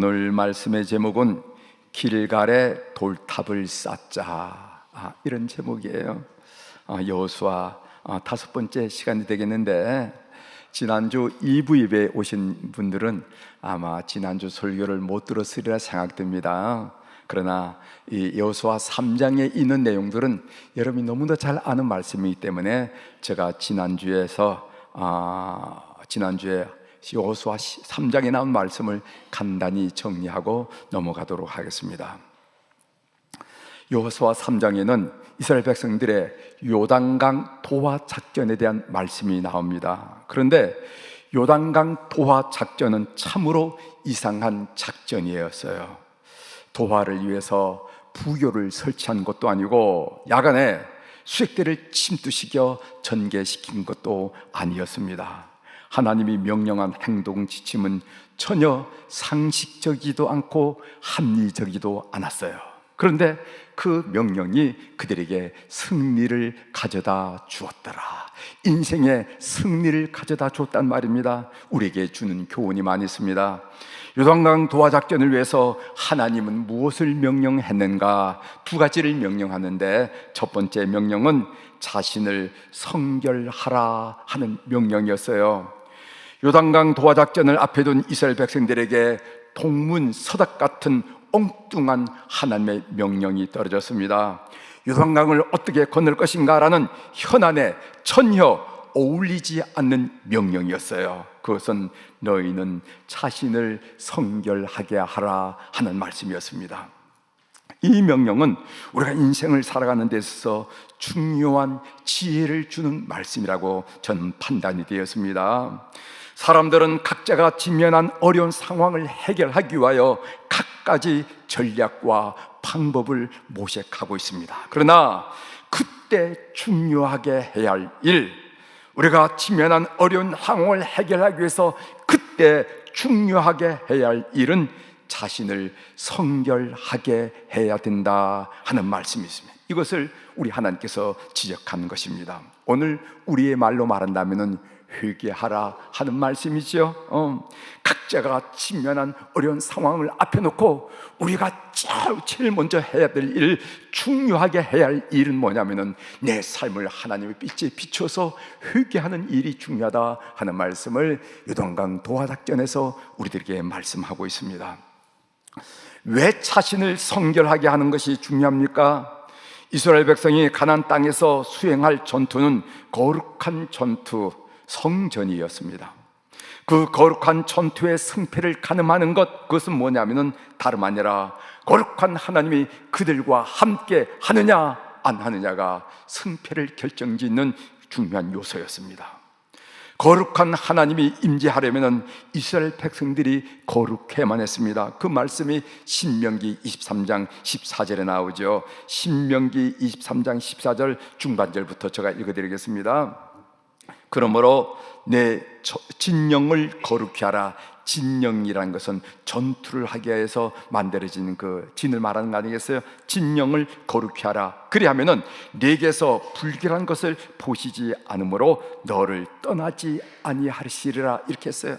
오늘 말씀의 제목은 길갈에 돌탑을 쌓자, 이런 제목이에요. 여호수아 5번째 시간이 되겠는데, 지난주 2부 예배에 오신 분들은 아마 지난주 설교를 못 들었으리라 생각됩니다. 그러나 이 여호수아 3장에 있는 내용들은 여러분이 너무나 잘 아는 말씀이기 때문에 제가 지난주에 여호수아 3장에 나온 말씀을 간단히 정리하고 넘어가도록 하겠습니다. 여호수아 3장에는 이스라엘 백성들의 요단강 도하 작전에 대한 말씀이 나옵니다. 그런데 요단강 도하 작전은 참으로 이상한 작전이었어요. 도하를 위해서 부교를 설치한 것도 아니고 야간에 수색대를 침투시켜 전개시킨 것도 아니었습니다. 하나님이 명령한 행동 지침은 전혀 상식적이지도 않고 합리적이지도 않았어요. 그런데 그 명령이 그들에게 승리를 가져다 주었더라. 인생의 승리를 가져다 주었단 말입니다. 우리에게 주는 교훈이 많이 있습니다. 요단강 도하 작전을 위해서 하나님은 무엇을 명령했는가? 2가지를 명령하는데, 첫 번째 명령은 자신을 성결하라 하는 명령이었어요. 요단강 도하 작전을 앞에 둔 이스라엘 백성들에게 동문서답 같은 엉뚱한 하나님의 명령이 떨어졌습니다. 요단강을 어떻게 건널 것인가라는 현안에 전혀 어울리지 않는 명령이었어요. 그것은 너희는 자신을 성결하게 하라 하는 말씀이었습니다. 이 명령은 우리가 인생을 살아가는 데 있어서 중요한 지혜를 주는 말씀이라고 저는 판단이 되었습니다. 사람들은 각자가 직면한 어려운 상황을 해결하기 위하여 갖가지 전략과 방법을 모색하고 있습니다. 그러나 그때 중요하게 해야 할 일, 우리가 직면한 어려운 상황을 해결하기 위해서 그때 중요하게 해야 할 일은 자신을 성결하게 해야 된다 하는 말씀이 있습니다. 이것을 우리 하나님께서 지적하는 것입니다. 오늘 우리의 말로 말한다면 회개하라 하는 말씀이죠. 각자가 직면한 어려운 상황을 앞에 놓고 우리가 제일 먼저 해야 될 일, 중요하게 해야 할 일은 뭐냐면은 내 삶을 하나님의 빛에 비춰서 회개하는 일이 중요하다 하는 말씀을 요단강 도하 작전에서 우리들에게 말씀하고 있습니다. 왜 자신을 성결하게 하는 것이 중요합니까? 이스라엘 백성이 가나안 땅에서 수행할 전투는 거룩한 전투, 성전이었습니다. 그 거룩한 전투의 승패를 가늠하는 것, 그것은 뭐냐면은 다름 아니라 거룩한 하나님이 그들과 함께 하느냐 안 하느냐가 승패를 결정짓는 중요한 요소였습니다. 거룩한 하나님이 임재하려면 이스라엘 백성들이 거룩해야만 했습니다. 그 말씀이 신명기 23장 14절에 나오죠. 신명기 23장 14절 중반절부터 제가 읽어드리겠습니다. 그러므로 내 진영을 거룩히 하라. 진영이라는 것은 전투를 하기 위해서 만들어진 그 진을 말하는 거 아니겠어요? 진영을 거룩히 하라. 그리하면은 내게서 불결한 것을 보시지 않으므로 너를 떠나지 아니하시리라, 이렇게 했어요.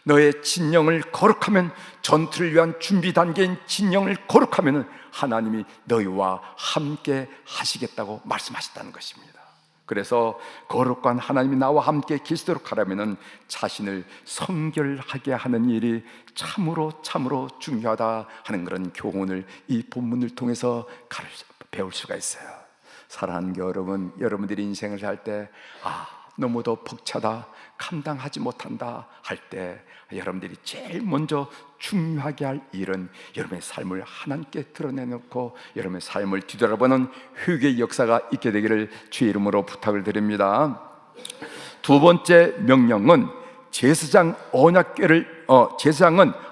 너의 진영을 거룩하면, 전투를 위한 준비 단계인 진영을 거룩하면은 하나님이 너희와 함께 하시겠다고 말씀하셨다는 것입니다. 그래서 거룩한 하나님이 나와 함께 계시도록 하려면 자신을 성결하게 하는 일이 참으로 중요하다 하는 그런 교훈을 이 본문을 통해서 배울 수가 있어요. 사랑하는 여러분, 여러분들이 인생을 살 때 너무도 벅차다, 감당하지 못한다 할 때 여러분들이 제일 먼저 중요하게 할 일은 여러분의 삶을 하나님께 드러내놓고 여러분의 삶을 뒤돌아보는 회개의 역사가 있게 되기를 주의 이름으로 부탁을 드립니다. 2번째 명령은 제사장은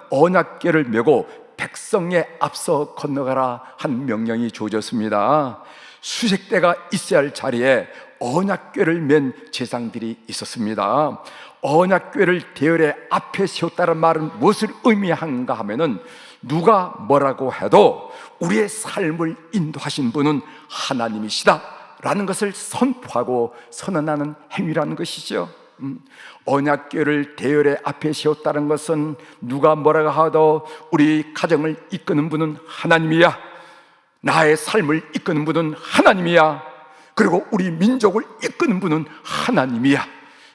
언약궤를 메고 백성에 앞서 건너가라 한 명령이 주어졌습니다. 수색대가 있어야 할 자리에 언약궤를 맨 제사장들이 있었습니다. 언약궤를 대열의 앞에 세웠다는 말은 무엇을 의미한가 하면은 누가 뭐라고 해도 우리의 삶을 인도하신 분은 하나님이시다 라는 것을 선포하고 선언하는 행위라는 것이죠. 언약궤를 대열의 앞에 세웠다는 것은 누가 뭐라고 하도 우리 가정을 이끄는 분은 하나님이야, 나의 삶을 이끄는 분은 하나님이야, 그리고 우리 민족을 이끄는 분은 하나님이야.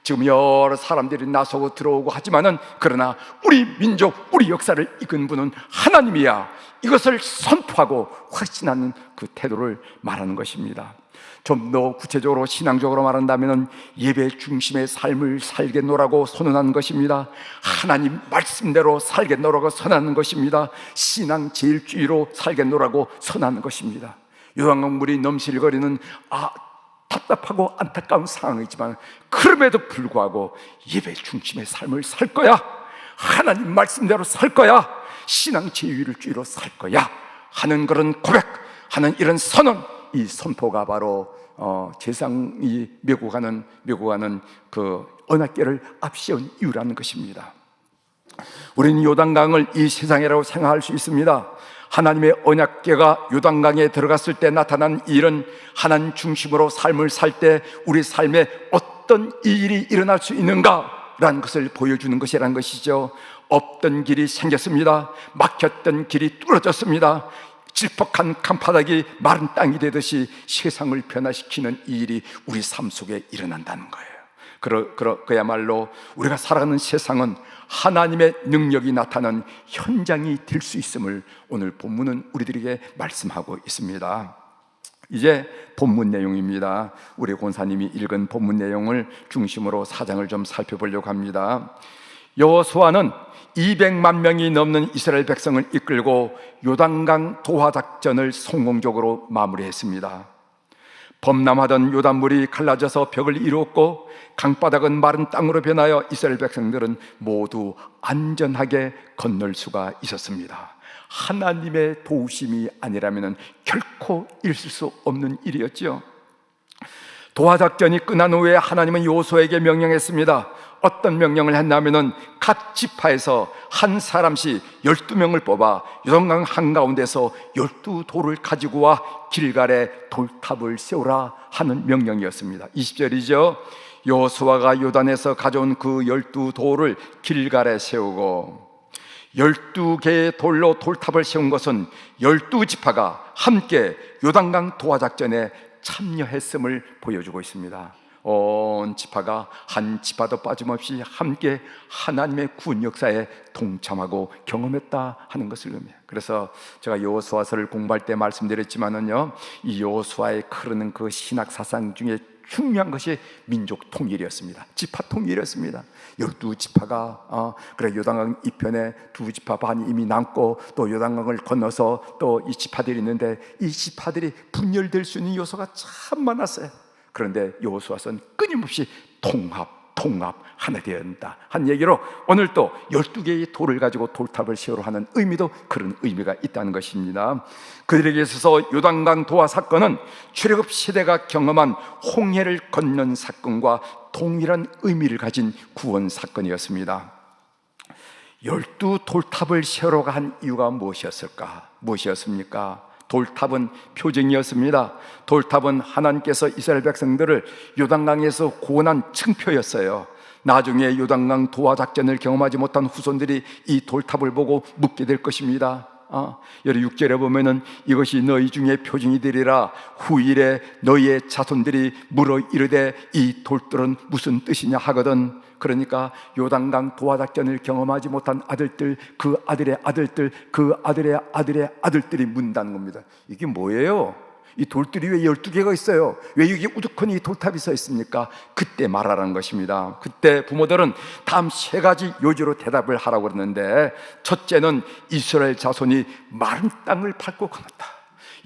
지금 여러 사람들이 나서고 들어오고 하지만은 그러나 우리 민족, 우리 역사를 이끄는 분은 하나님이야. 이것을 선포하고 확신하는 그 태도를 말하는 것입니다. 좀 더 구체적으로 신앙적으로 말한다면 예배 중심의 삶을 살겠노라고 선언하는 것입니다. 하나님 말씀대로 살겠노라고 선언하는 것입니다. 신앙 제일주의로 살겠노라고 선언하는 것입니다. 요단강물이 넘실거리는 답답하고 안타까운 상황이지만 그럼에도 불구하고 예배 중심의 삶을 살 거야, 하나님 말씀대로 살 거야, 신앙 제일주의로 살 거야 하는 그런 고백하는 이런 선언, 이 선포가 바로 세상이 메고 가는 그 언약궤를 앞세운 이유라는 것입니다. 우리는 요단강을 이 세상이라고 생각할 수 있습니다. 하나님의 언약궤가 요단강에 들어갔을 때 나타난 일은 하나님 중심으로 삶을 살 때 우리 삶에 어떤 일이 일어날 수 있는가라는 것을 보여주는 것이라는 것이죠. 없던 길이 생겼습니다. 막혔던 길이 뚫어졌습니다. 질퍽한 강바닥이 마른 땅이 되듯이 세상을 변화시키는 이 일이 우리 삶 속에 일어난다는 거예요. 그야말로 우리가 살아가는 세상은 하나님의 능력이 나타나는 현장이 될 수 있음을 오늘 본문은 우리들에게 말씀하고 있습니다. 이제 본문 내용입니다. 우리 권사님이 읽은 본문 내용을 중심으로 사장을 좀 살펴보려고 합니다. 여호수아는 200만 명이 넘는 이스라엘 백성을 이끌고 요단강 도하 작전을 성공적으로 마무리했습니다. 범람하던 요단물이 갈라져서 벽을 이루었고 강바닥은 마른 땅으로 변하여 이스라엘 백성들은 모두 안전하게 건널 수가 있었습니다. 하나님의 도우심이 아니라면 결코 있을 수 없는 일이었죠. 도하 작전이 끝난 후에 하나님은 여호수아에게 명령했습니다. 어떤 명령을 했냐면은 각 지파에서 한 사람씩 12명을 뽑아 요단강 한가운데서 12돌을 가지고 와 길갈에 돌탑을 세우라 하는 명령이었습니다. 20절이죠. 여호수아가 요단에서 가져온 그 12돌을 길갈에 세우고 12개의 돌로 돌탑을 세운 것은 12지파가 함께 요단강 도하 작전에 참여했음을 보여주고 있습니다. 온 지파가 한 지파도 빠짐없이 함께 하나님의 구원 역사에 동참하고 경험했다 하는 것을 의미해요. 그래서 제가 여호수아서를 공부할 때 말씀드렸지만은요, 이 여호수아의 흐르는 그 신학 사상 중에 중요한 것이 민족 통일이었습니다. 지파 통일이었습니다. 12지파가 그래 요단강 이편에 2지파 반이 이미 남고 또 요단강을 건너서 또 이 지파들이 있는데 이 지파들이 분열될 수 있는 요소가 참 많았어요. 그런데 여호수아서는 끊임없이 통합 하나 되어야 한다 한 얘기로 오늘 또 12개의 돌을 가지고 돌탑을 세우려 하는 의미도 그런 의미가 있다는 것입니다. 그들에게 있어서 요단강 도하 사건은 출애굽 시대가 경험한 홍해를 건넌 사건과 동일한 의미를 가진 구원 사건이었습니다. 12돌탑을 세우려고 한 이유가 무엇이었습니까? 돌탑은 표징이었습니다. 돌탑은 하나님께서 이스라엘 백성들을 요단강에서 구원한 층표였어요. 나중에 요단강 도하 작전을 경험하지 못한 후손들이 이 돌탑을 보고 묻게 될 것입니다. 여기 6절에 보면은 이것이 너희 중에 표징이 되리라. 후일에 너희의 자손들이 물어 이르되 이 돌들은 무슨 뜻이냐 하거든. 그러니까 요단강 도하 작전을 경험하지 못한 아들들, 그 아들의 아들들, 그 아들의 아들의 아들들이 묻는다는 겁니다. 이게 뭐예요? 이 돌들이 왜 12개가 있어요? 왜 여기 우두커니 돌탑이 서 있습니까? 그때 말하라는 것입니다. 그때 부모들은 다음 3가지 요지로 대답을 하라고 그러는데, 첫째는 이스라엘 자손이 마른 땅을 밟고 건넜다.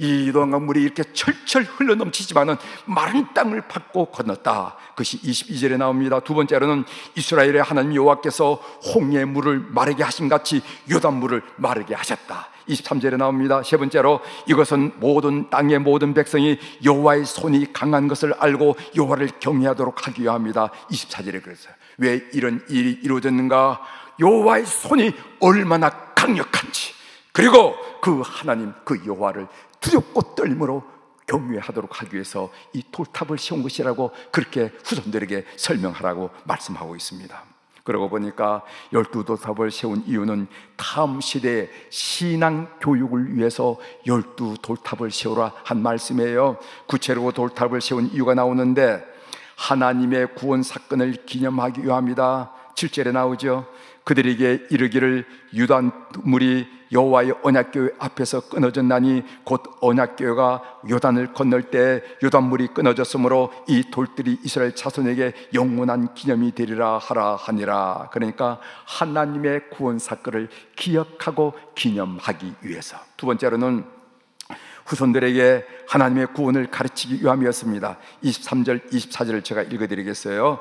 이 요단강 물이 이렇게 철철 흘러넘치지만은 마른 땅을 밟고 건넜다. 그것이 22절에 나옵니다. 두 번째로는 이스라엘의 하나님 여호와께서 홍해 물을 마르게 하신 같이 요단 물을 마르게 하셨다. 23절에 나옵니다. 세 번째로 이것은 모든 땅의 모든 백성이 여호와의 손이 강한 것을 알고 여호와를 경외하도록 하기 위함이다. 24절에 그랬어요. 왜 이런 일이 이루어졌는가? 여호와의 손이 얼마나 강력한지, 그리고 그 하나님 그 여호와를 두렵고 떨림으로 경외하도록 하기 위해서 이 돌탑을 세운 것이라고 그렇게 후손들에게 설명하라고 말씀하고 있습니다. 그러고 보니까 12돌탑을 세운 이유는 다음 시대의 신앙 교육을 위해서 12돌탑을 세우라 한 말씀이에요. 구체로 돌탑을 세운 이유가 나오는데 하나님의 구원 사건을 기념하기 위함이다. 7절에 나오죠. 그들에게 이르기를 유다물이 여호와의 언약궤 앞에서 끊어졌나니 곧 언약궤가 요단을 건널 때 요단물이 끊어졌으므로 이 돌들이 이스라엘 자손에게 영원한 기념이 되리라 하라 하니라. 그러니까 하나님의 구원 사건을 기억하고 기념하기 위해서. 두 번째로는 후손들에게 하나님의 구원을 가르치기 위함이었습니다. 23절 24절을 제가 읽어드리겠어요.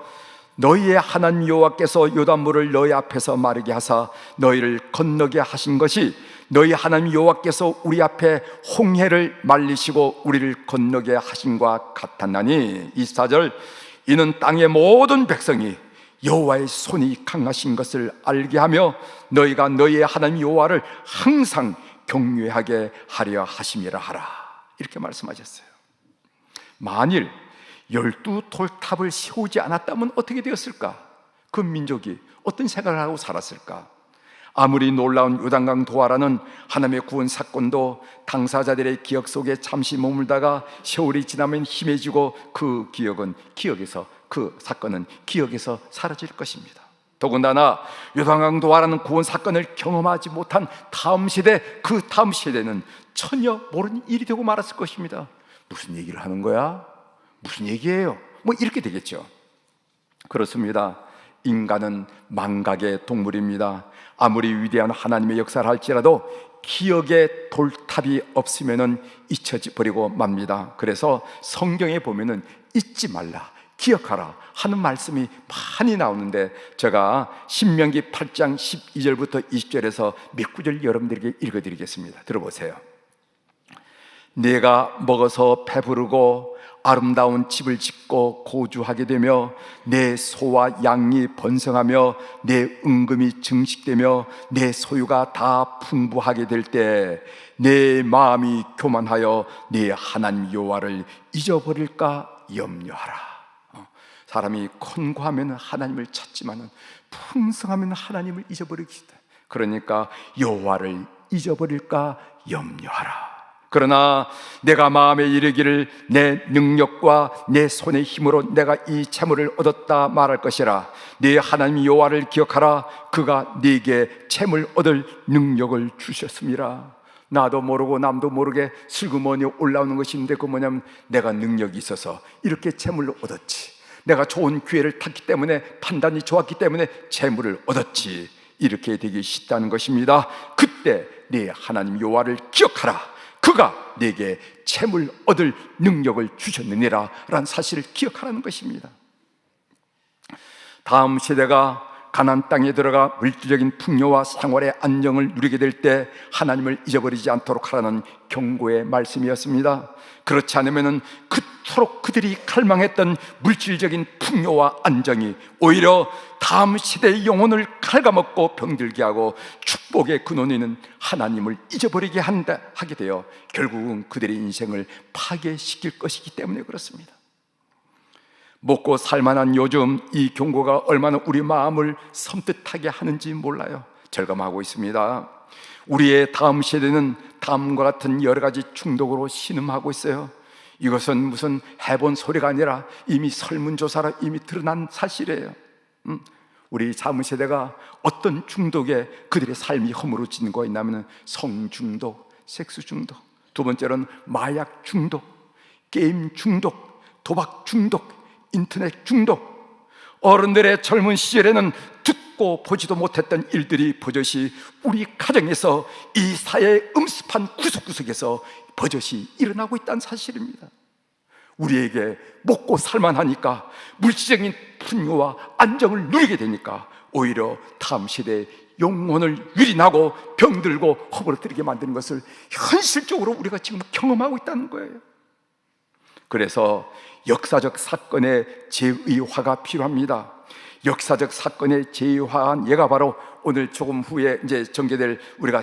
너희의 하나님 여호와께서 요단물을 너희 앞에서 마르게 하사 너희를 건너게 하신 것이 너희 하나님 여호와께서 우리 앞에 홍해를 말리시고 우리를 건너게 하신과 같았나니. 24절 이는 땅의 모든 백성이 여호와의 손이 강하신 것을 알게 하며 너희가 너희의 하나님 여호와를 항상 경외하게 하려 하심이라 하라. 이렇게 말씀하셨어요. 만일 12돌탑을 세우지 않았다면 어떻게 되었을까? 그 민족이 어떤 생각을 하고 살았을까? 아무리 놀라운 요단강 도하라는 하나님의 구원 사건도 당사자들의 기억 속에 잠시 머물다가 세월이 지나면 희미해지고 그 사건은 기억에서 사라질 것입니다. 더군다나 요단강 도하라는 구원 사건을 경험하지 못한 다음 세대, 그 다음 세대는 전혀 모르는 일이 되고 말았을 것입니다. 무슨 얘기를 하는 거야? 무슨 얘기예요? 뭐 이렇게 되겠죠. 그렇습니다. 인간은 망각의 동물입니다. 아무리 위대한 하나님의 역사를 할지라도 기억의 돌탑이 없으면 잊혀져 버리고 맙니다. 그래서 성경에 보면은 잊지 말라, 기억하라 하는 말씀이 많이 나오는데 제가 신명기 8장 12절부터 20절에서 몇 구절 여러분들에게 읽어드리겠습니다. 들어보세요. 내가 먹어서 배부르고 아름다운 집을 짓고 고주하게 되며 내 소와 양이 번성하며 내 은금이 증식되며 내 소유가 다 풍부하게 될 때 내 마음이 교만하여 내 하나님 여호와를 잊어버릴까 염려하라. 사람이 권고하면 하나님을 찾지만 풍성하면 하나님을 잊어버리기다. 그러니까 여호와를 잊어버릴까 염려하라. 그러나 내가 마음에 이르기를 내 능력과 내 손의 힘으로 내가 이 재물을 얻었다 말할 것이라. 네 하나님 여호와를 기억하라. 그가 네게 재물 얻을 능력을 주셨습니다. 나도 모르고 남도 모르게 슬그머니 올라오는 것이 있는데 그 뭐냐면 내가 능력이 있어서 이렇게 재물을 얻었지, 내가 좋은 기회를 탔기 때문에, 판단이 좋았기 때문에 재물을 얻었지, 이렇게 되기 쉽다는 것입니다. 그때 네 하나님 여호와를 기억하라. 그가 네게 재물 얻을 능력을 주셨느니라 라는 사실을 기억하라는 것입니다. 다음 세대가 가나안 땅에 들어가 물질적인 풍요와 생활의 안정을 누리게 될 때 하나님을 잊어버리지 않도록 하라는 경고의 말씀이었습니다. 그렇지 않으면 그토록 그들이 갈망했던 물질적인 풍요와 안정이 오히려 다음 시대의 영혼을 갉아먹고 병들게 하고 축복의 근원이는 하나님을 잊어버리게 하게 되어 결국은 그들의 인생을 파괴시킬 것이기 때문에 그렇습니다. 먹고 살만한 요즘 이 경고가 얼마나 우리 마음을 섬뜩하게 하는지 몰라요. 절감하고 있습니다. 우리의 다음 세대는 다음과 같은 여러 가지 중독으로 신음하고 있어요. 이것은 무슨 해본 소리가 아니라 이미 설문조사라 이미 드러난 사실이에요. 우리 다음 세대가 어떤 중독에 그들의 삶이 허물어지는 거 있냐면 성중독, 섹스 중독, 두 번째로는 마약 중독, 게임 중독, 도박 중독, 인터넷 중독. 어른들의 젊은 시절에는 듣고 보지도 못했던 일들이 버젓이 우리 가정에서, 이 사회의 음습한 구석구석에서 버젓이 일어나고 있다는 사실입니다. 우리에게 먹고 살만하니까, 물질적인 풍요와 안정을 누리게 되니까 오히려 다음 세대의 영혼을 유린하고 병들고 허물어뜨리게 만드는 것을 현실적으로 우리가 지금 경험하고 있다는 거예요. 그래서 역사적 사건의 재의화가 필요합니다. 역사적 사건의 재의화한 예가 바로 오늘 조금 후에 이제 전개될 우리가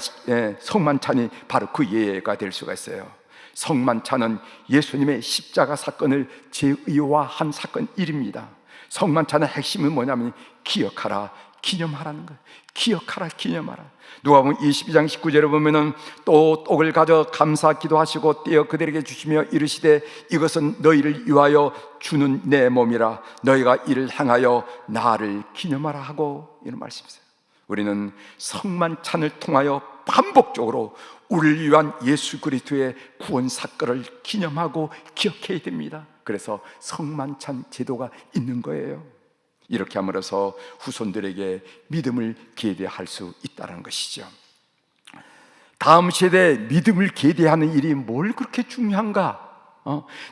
성만찬이 바로 그 예가 될 수가 있어요. 성만찬은 예수님의 십자가 사건을 재의화한 사건 1입니다. 성만찬의 핵심은 뭐냐면 기억하라, 기념하라는 거예요. 기억하라, 기념하라. 누가복음 22장 19절에 보면은 또 떡을 가져 감사 기도하시고 떼어 그들에게 주시며 이르시되 이것은 너희를 위하여 주는 내 몸이라 너희가 이를 행하여 나를 기념하라 하고, 이런 말씀이세요. 우리는 성만찬을 통하여 반복적으로 우리를 위한 예수 그리스도의 구원 사건을 기념하고 기억해야 됩니다. 그래서 성만찬 제도가 있는 거예요. 이렇게 함으로써 후손들에게 믿음을 계대할 수 있다는 것이죠. 다음 세대에 믿음을 계대하는 일이 뭘 그렇게 중요한가?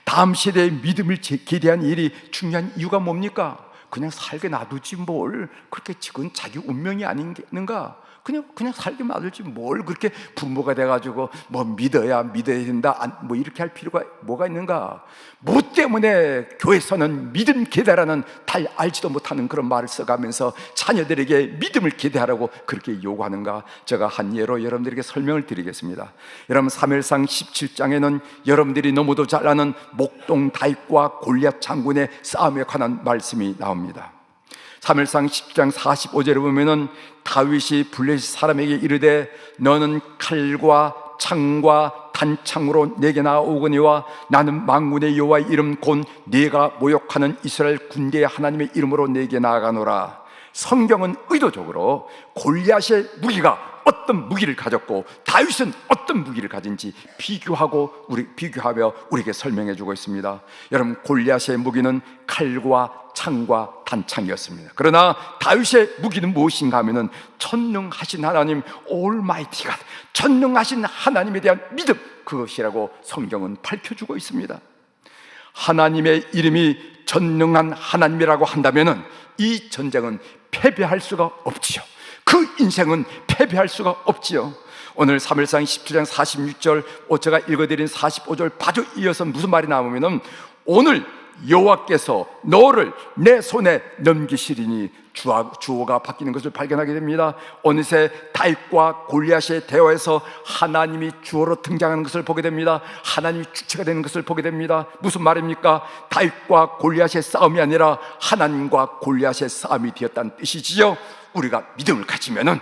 다음 세대에 믿음을 계대하는 일이 중요한 이유가 뭡니까? 그냥 살게 놔두지 뭘 그렇게, 지금 자기 운명이 아닌가? 그냥 살게 놔두지 뭘 그렇게 부모가 돼가지고 뭐 믿어야 된다, 뭐 이렇게 할 필요가 뭐가 있는가? 뭐 때문에 교회에서는 믿음 계대라는 달 알지도 못하는 그런 말을 써가면서 자녀들에게 믿음을 계대하라고 그렇게 요구하는가? 제가 한 예로 여러분들에게 설명을 드리겠습니다. 여러분, 사무엘상 17장에는 여러분들이 너무도 잘 아는 목동 다윗과 골리앗 장군의 싸움에 관한 말씀이 나옵니다. 사무엘상 10장 45절에 보면은 다윗이 블레셋 사람에게 이르되 너는 칼과 창과 단창으로 내게 나오거니와 나는 만군의 여호와의 이름 곧 네가 모욕하는 이스라엘 군대의 하나님의 이름으로 내게 나아가노라. 성경은 의도적으로 골리앗의 무기가 어떤 무기를 가졌고 다윗은 어떤 무기를 가진지 비교하며 우리에게 설명해 주고 있습니다. 여러분, 골리앗의 무기는 칼과 창과 단창이었습니다. 그러나 다윗의 무기는 무엇인가 하면은 전능하신 하나님, 올마이티가 전능하신 하나님에 대한 믿음, 그것이라고 성경은 밝혀주고 있습니다. 하나님의 이름이 전능한 하나님이라고 한다면은 이 전쟁은 패배할 수가 없지요. 그 인생은 패배할 수가 없지요. 오늘 사무엘상 17장 46절, 제가 읽어드린 45절 바로 이어서 무슨 말이 나오면은 오늘 여호와께서 너를 내 손에 넘기시리니, 주어가 바뀌는 것을 발견하게 됩니다. 어느새 다윗과 골리앗의 대화에서 하나님이 주어로 등장하는 것을 보게 됩니다. 하나님이 주체가 되는 것을 보게 됩니다. 무슨 말입니까? 다윗과 골리앗의 싸움이 아니라 하나님과 골리앗의 싸움이 되었다는 뜻이지요. 우리가 믿음을 가지면은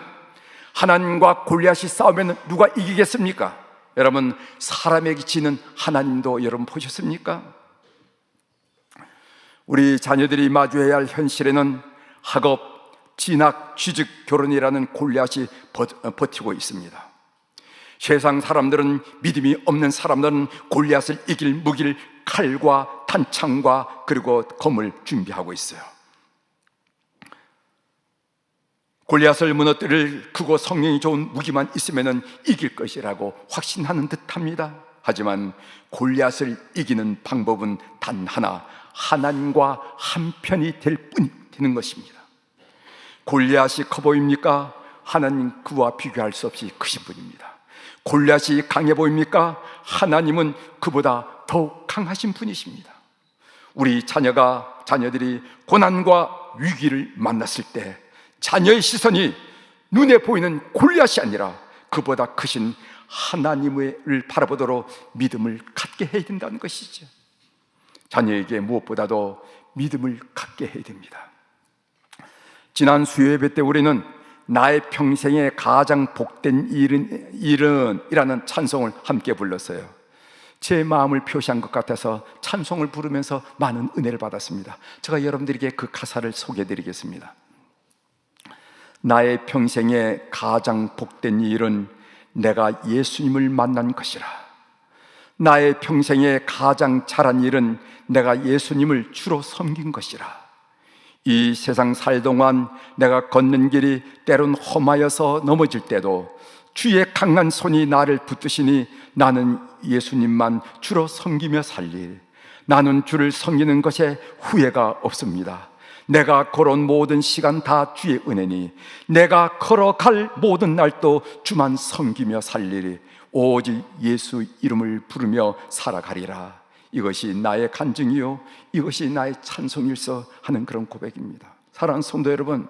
하나님과 골리앗이 싸우면 누가 이기겠습니까? 여러분, 사람에게 지는 하나님도 여러분 보셨습니까? 우리 자녀들이 마주해야 할 현실에는 학업, 진학, 취직, 결혼이라는 골리앗이 버티고 있습니다. 세상 사람들은, 믿음이 없는 사람들은 골리앗을 이길 무기를 칼과 단창과 그리고 검을 준비하고 있어요. 골리앗을 무너뜨릴 크고 성능이 좋은 무기만 있으면 이길 것이라고 확신하는 듯합니다. 하지만 골리앗을 이기는 방법은 단 하나, 하나님과 한편이 되는 것입니다. 골리앗이 커 보입니까? 하나님 그와 비교할 수 없이 크신 분입니다. 골리앗이 강해 보입니까? 하나님은 그보다 더욱 강하신 분이십니다. 우리 자녀들이 고난과 위기를 만났을 때 자녀의 시선이 눈에 보이는 골리앗이 아니라 그보다 크신 하나님을 바라보도록 믿음을 갖게 해야 된다는 것이죠. 자녀에게 무엇보다도 믿음을 갖게 해야 됩니다. 지난 수요예배 때 우리는 나의 평생에 가장 복된 일은이라는 찬송을 함께 불렀어요. 제 마음을 표시한 것 같아서 찬송을 부르면서 많은 은혜를 받았습니다. 제가 여러분들에게 그 가사를 소개해 드리겠습니다. 나의 평생에 가장 복된 일은 내가 예수님을 만난 것이라. 나의 평생에 가장 잘한 일은 내가 예수님을 주로 섬긴 것이라. 이 세상 살 동안 내가 걷는 길이 때론 험하여서 넘어질 때도 주의 강한 손이 나를 붙드시니 나는 예수님만 주로 섬기며 살리. 나는 주를 섬기는 것에 후회가 없습니다. 내가 걸어온 모든 시간 다 주의 은혜니 내가 걸어갈 모든 날도 주만 섬기며 살리리. 오직 예수 이름을 부르며 살아가리라. 이것이 나의 간증이요 이것이 나의 찬송일서 하는 그런 고백입니다. 사랑하는 성도 여러분,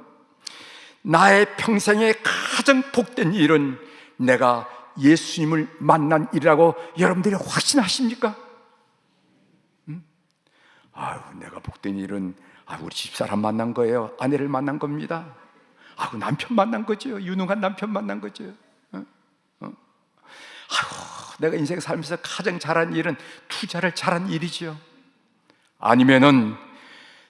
나의 평생에 가장 복된 일은 내가 예수님을 만난 일이라고 여러분들이 확신하십니까? 아유, 내가 복된 일은 우리 집사람 만난 거예요. 아내를 만난 겁니다. 남편 만난 거죠. 유능한 남편 만난 거죠. 내가 인생 살면서 가장 잘한 일은 투자를 잘한 일이죠. 아니면은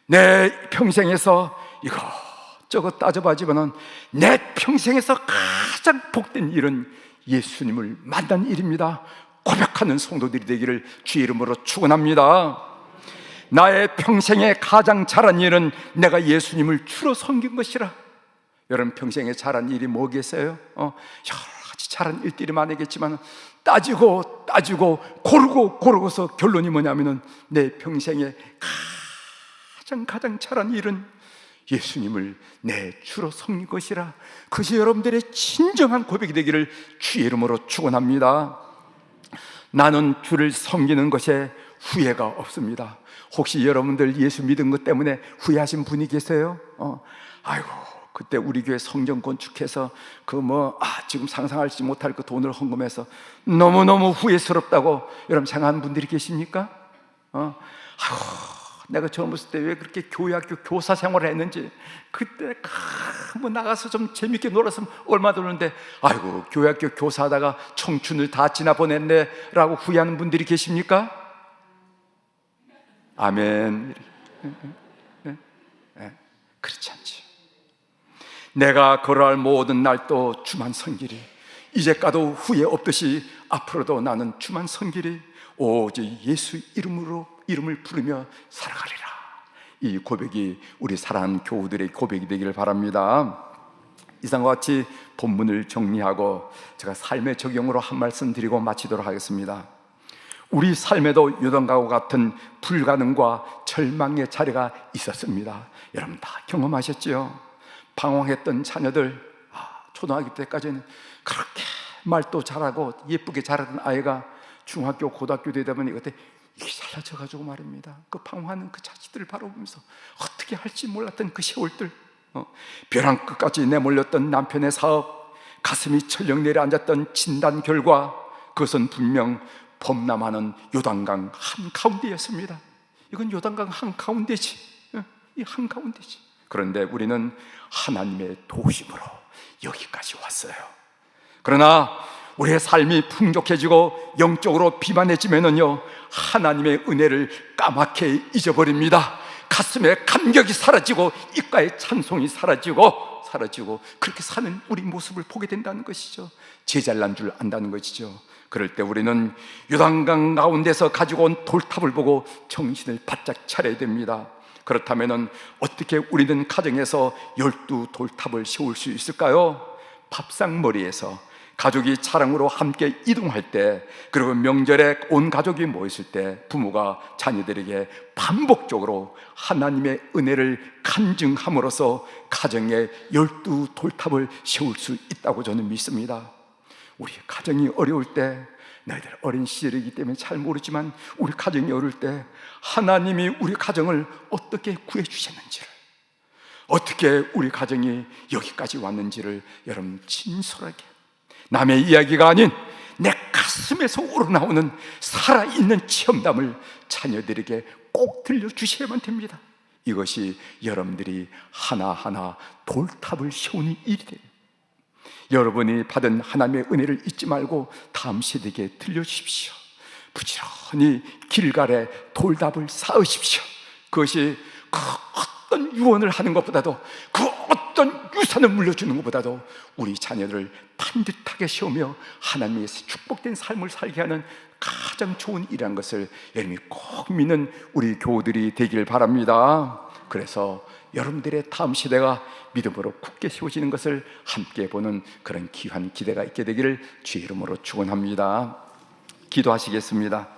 내 평생에서 이것저것 따져봐지면은 내 평생에서 가장 복된 일은 예수님을 만난 일입니다. 고백하는 성도들이 되기를 주의 이름으로 축원합니다. 나의 평생에 가장 잘한 일은 내가 예수님을 주로 섬긴 것이라. 여러분 평생에 잘한 일이 뭐겠어요? 여러 가지 잘한 일들이 많겠지만 따지고 고르고서 결론이 뭐냐면은 내 평생에 가장 잘한 일은 예수님을 내 주로 섬긴 것이라. 그것이 여러분들의 진정한 고백이 되기를 주의 이름으로 축원합니다. 나는 주를 섬기는 것에 후회가 없습니다. 혹시 여러분들 예수 믿은 것 때문에 후회하신 분이 계세요? 그때 우리 교회 성전 건축해서 지금 상상하지 못할 그 돈을 헌금해서 너무너무 후회스럽다고 여러분 생각하는 분들이 계십니까? 내가 처음 봤을 때 왜 그렇게 교회학교 교사 생활을 했는지, 그때 나가서 좀 재밌게 놀았으면 얼마 드는데 교회학교 교사하다가 청춘을 다 지나보냈네 라고 후회하는 분들이 계십니까? 아멘. 그렇지 않지. 내가 걸어갈 모든 날도 주만 섬기리. 이제까도 후회 없듯이 앞으로도 나는 주만 섬기리. 오직 예수 이름을 부르며 살아가리라. 이 고백이 우리 사랑하는 교우들의 고백이 되기를 바랍니다. 이상과 같이 본문을 정리하고 제가 삶의 적용으로 한 말씀 드리고 마치도록 하겠습니다. 우리 삶에도 요단강과 같은 불가능과 절망의 자리가 있었습니다. 여러분 다 경험하셨죠? 방황했던 자녀들, 초등학교 때까지는 그렇게 말도 잘하고 예쁘게 자라던 아이가 중학교, 고등학교 되다 보니 그때 이게 잘라져가지고 말입니다. 그 방황하는 그 자식들을 바라보면서 어떻게 할지 몰랐던 그 세월들, 벼랑 끝까지 내몰렸던 남편의 사업, 가슴이 철렁 내려앉았던 진단 결과, 그것은 분명 범람하는 요단강 한가운데였습니다. 이건 요단강 한가운데지, 이 한가운데지. 그런데 우리는 하나님의 도우심으로 여기까지 왔어요. 그러나 우리의 삶이 풍족해지고 영적으로 비만해지면은요, 하나님의 은혜를 까맣게 잊어버립니다. 가슴에 감격이 사라지고 입가에 찬송이 사라지고 그렇게 사는 우리 모습을 보게 된다는 것이죠. 제잘난 줄 안다는 것이죠. 그럴 때 우리는 요단강 가운데서 가지고 온 돌탑을 보고 정신을 바짝 차려야 됩니다. 그렇다면 어떻게 우리는 가정에서 12돌탑을 세울 수 있을까요? 밥상머리에서 가족이 차량으로 함께 이동할 때, 그리고 명절에 온 가족이 모였을 때 부모가 자녀들에게 반복적으로 하나님의 은혜를 간증함으로써 가정에 12돌탑을 세울 수 있다고 저는 믿습니다. 우리 가정이 어려울 때, 너희들 어린 시절이기 때문에 잘 모르지만 우리 가정이 어려울 때 하나님이 우리 가정을 어떻게 구해주셨는지를, 어떻게 우리 가정이 여기까지 왔는지를 여러분 진솔하게, 남의 이야기가 아닌 내 가슴에서 우러나오는 살아있는 체험담을 자녀들에게 꼭 들려주셔야만 됩니다. 이것이 여러분들이 하나하나 돌탑을 세우는 일이 돼요. 여러분이 받은 하나님의 은혜를 잊지 말고 다음 세대에게 들려주십시오. 부지런히 길갈에 돌탑을 쌓으십시오. 그것이 그 어떤 유언을 하는 것보다도, 그 어떤 유산을 물려주는 것보다도 우리 자녀들을 반듯하게 세우며 하나님의 축복된 삶을 살게 하는 가장 좋은 일이라는 것을 여러분이 꼭 믿는 우리 교우들이 되길 바랍니다. 그래서 여러분들의 다음 시대가 믿음으로 굳게 세워지는 것을 함께 보는 그런 귀한 기대가 있게 되기를 주의 이름으로 축원합니다. 기도하시겠습니다.